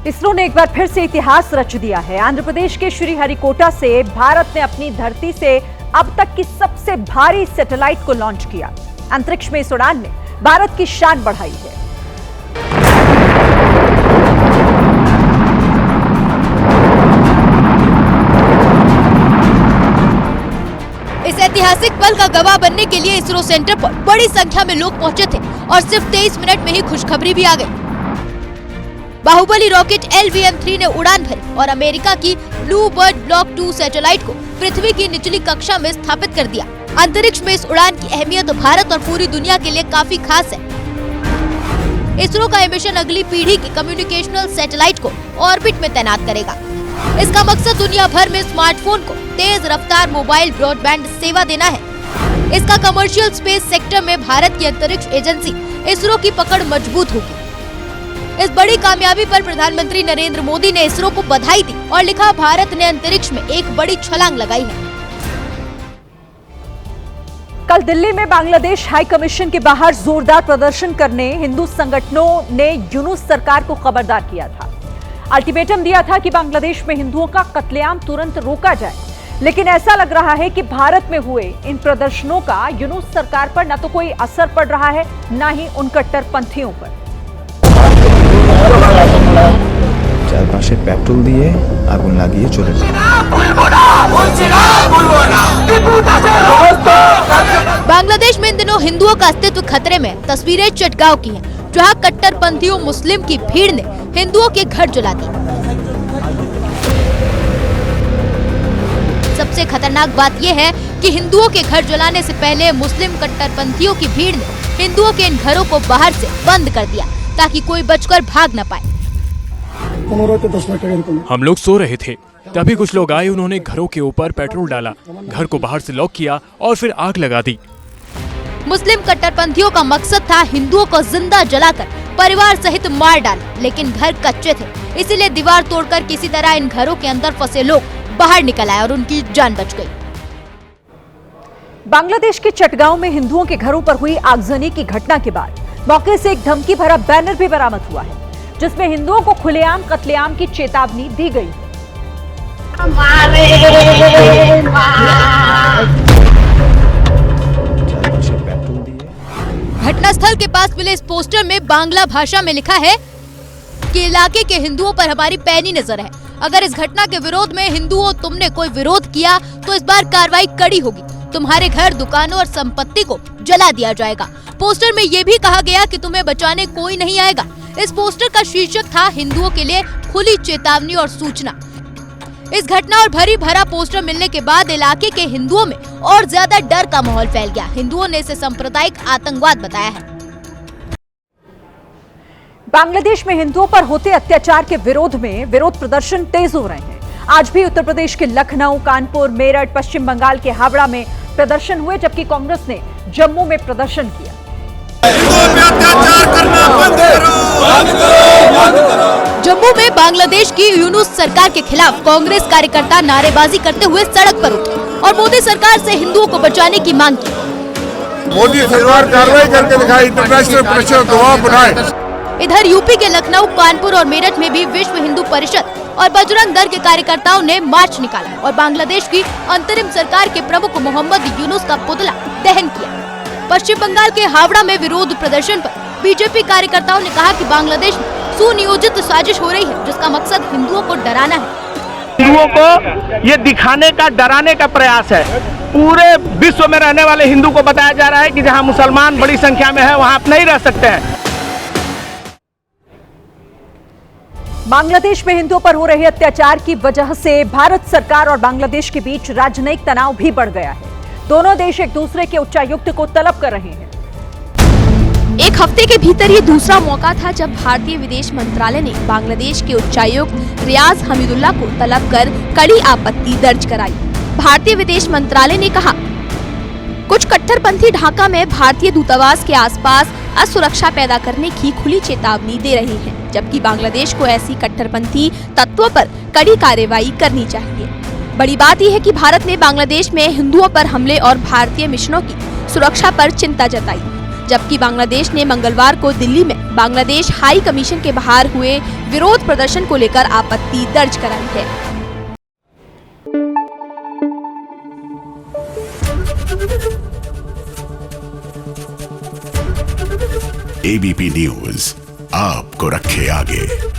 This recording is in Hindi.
इसरो ने एक बार फिर से इतिहास रच दिया है। आंध्र प्रदेश के श्रीहरिकोटा से भारत ने अपनी धरती से अब तक की सबसे भारी सैटेलाइट को लॉन्च किया। अंतरिक्ष में इस उड़ान ने भारत की शान बढ़ाई है। इस ऐतिहासिक पल का गवाह बनने के लिए इसरो सेंटर पर बड़ी संख्या में लोग पहुंचे थे और सिर्फ 23 मिनट में ही खुशखबरी भी आ गई। बाहुबली रॉकेट LVM-3 ने उड़ान भरी और अमेरिका की ब्लू बर्ड ब्लॉक 2 सैटेलाइट को पृथ्वी की निचली कक्षा में स्थापित कर दिया। अंतरिक्ष में इस उड़ान की अहमियत भारत और पूरी दुनिया के लिए काफी खास है। इसरो का मिशन अगली पीढ़ी की कम्युनिकेशनल सैटेलाइट को ऑर्बिट में तैनात करेगा। इसका मकसद दुनिया भर में स्मार्टफोन को तेज रफ्तार मोबाइल ब्रॉडबैंड सेवा देना है। इसका कमर्शियल स्पेस सेक्टर में भारत की अंतरिक्ष एजेंसी इसरो की पकड़ मजबूत होगी। इस बड़ी कामयाबी पर प्रधानमंत्री नरेंद्र मोदी ने इसरो को बधाई दी और लिखा, भारत ने अंतरिक्ष में एक बड़ी छलांग लगाई है। कल दिल्ली में बांग्लादेश हाई कमीशन के बाहर जोरदार प्रदर्शन करने हिंदू संगठनों ने यूनुस सरकार को खबरदार किया था। अल्टीमेटम दिया था कि बांग्लादेश में हिंदुओं का कत्लेआम तुरंत रोका जाए। लेकिन ऐसा लग रहा है कि भारत में हुए इन प्रदर्शनों का यूनुस सरकार पर न तो कोई असर पड़ रहा है, न ही उन कट्टरपंथियों पर। চারপাশে পেট্রোল দিয়ে আগুন লাগিয়ে চলে যায়। बांग्लादेश में इन दिनों हिंदुओं का अस्तित्व खतरे में। तस्वीरें चटगांव की हैं, जहां कट्टरपंथियों मुस्लिम की भीड़ ने हिंदुओं के घर जला दी। सबसे खतरनाक बात यह है कि हिंदुओं के घर जलाने से पहले मुस्लिम कट्टरपंथियों की भीड़ ने हिंदुओं के इन घरों को बाहर से बंद कर दिया ताकि कोई बचकर भाग न पाए। हम लोग सो रहे थे, तभी कुछ लोग आए। उन्होंने घरों के ऊपर पेट्रोल डाला, घर को बाहर से लॉक किया और फिर आग लगा दी। मुस्लिम कट्टरपंथियों का मकसद था हिंदुओं को जिंदा जलाकर परिवार सहित मार डालना, लेकिन घर कच्चे थे, इसीलिए दीवार तोड़कर किसी तरह इन घरों के अंदर फंसे लोग बाहर निकल आए और उनकी जान बच गई। बांग्लादेश के चटगांव में हिंदुओं के घरों पर हुई आगजनी की घटना के बाद मौके से एक धमकी भरा बैनर भी बरामद हुआ है, जिसमें हिंदुओं को खुलेआम कत्लेआम की चेतावनी दी गई। घटनास्थल के पास मिले इस पोस्टर में बांग्ला भाषा में लिखा है कि इलाके के हिंदुओं पर हमारी पैनी नजर है। अगर इस घटना के विरोध में हिंदुओं तुमने कोई विरोध किया तो इस बार कार्रवाई कड़ी होगी। तुम्हारे घर, दुकानों और संपत्ति को जला दिया जाएगा। पोस्टर में ये भी कहा गया कि तुम्हें बचाने कोई नहीं आएगा। इस पोस्टर का शीर्षक था हिंदुओं के लिए खुली चेतावनी और सूचना। इस घटना और भरी भरा पोस्टर मिलने के बाद इलाके के हिंदुओं में और ज्यादा डर का माहौल फैल गया। हिंदुओं ने इसे सांप्रदायिक आतंकवाद बताया है। बांग्लादेश में हिंदुओं पर होते अत्याचार के विरोध में विरोध प्रदर्शन तेज हो रहे हैं। आज भी उत्तर प्रदेश के लखनऊ, कानपुर, मेरठ, पश्चिम बंगाल के हावड़ा में प्रदर्शन हुए, जबकि कांग्रेस ने जम्मू में प्रदर्शन किया। जम्मू में बांग्लादेश की यूनुस सरकार के खिलाफ कांग्रेस कार्यकर्ता नारेबाजी करते हुए सड़क पर उतरे और मोदी सरकार से हिंदुओं को बचाने की मांग की। मोदी सरकार कार्रवाई करके दिखाए, इंटरनेशनल प्रेशर दबाव बनाए। इधर यूपी के लखनऊ, कानपुर और मेरठ में भी विश्व हिंदू परिषद और बजरंग दल के कार्यकर्ताओं ने मार्च निकाला और बांग्लादेश की अंतरिम सरकार के प्रमुख मोहम्मद यूनुस का पुतला दहन किया। पश्चिम बंगाल के हावड़ा में विरोध प्रदर्शन पर बीजेपी कार्यकर्ताओं ने कहा कि बांग्लादेश में सुनियोजित साजिश हो रही है, जिसका मकसद हिंदुओं को डराना है। हिंदुओं को ये दिखाने का, डराने का प्रयास है। पूरे विश्व में रहने वाले हिंदू को बताया जा रहा है कि जहां मुसलमान बड़ी संख्या में है, वहां आप नहीं रह सकते हैं। बांग्लादेश में हिंदुओं पर हो रहे अत्याचार की वजह से भारत सरकार और बांग्लादेश के बीच राजनयिक तनाव भी बढ़ गया है। दोनों देश एक दूसरे के उच्चायुक्त को तलब कर रहे हैं। एक हफ्ते के भीतर ये दूसरा मौका था जब भारतीय विदेश मंत्रालय ने बांग्लादेश के उच्चायुक्त रियाज हमीदुल्लाह को तलब कर कड़ी आपत्ति दर्ज कराई। भारतीय विदेश मंत्रालय ने कहा, कुछ कट्टरपंथी ढाका में भारतीय दूतावास के आसपास असुरक्षा पैदा करने की खुली चेतावनी दे रहे हैं, जबकि बांग्लादेश को ऐसी कट्टरपंथी तत्वों पर कड़ी कार्रवाई करनी चाहिए। बड़ी बात यह है कि भारत ने बांग्लादेश में हिंदुओं पर हमले और भारतीय मिशनों की सुरक्षा पर चिंता जताई। जबकि बांग्लादेश ने मंगलवार को दिल्ली में बांग्लादेश हाई कमीशन के बाहर हुए विरोध प्रदर्शन को लेकर आपत्ति दर्ज कराई है। एबीपी न्यूज आपको रखे आगे।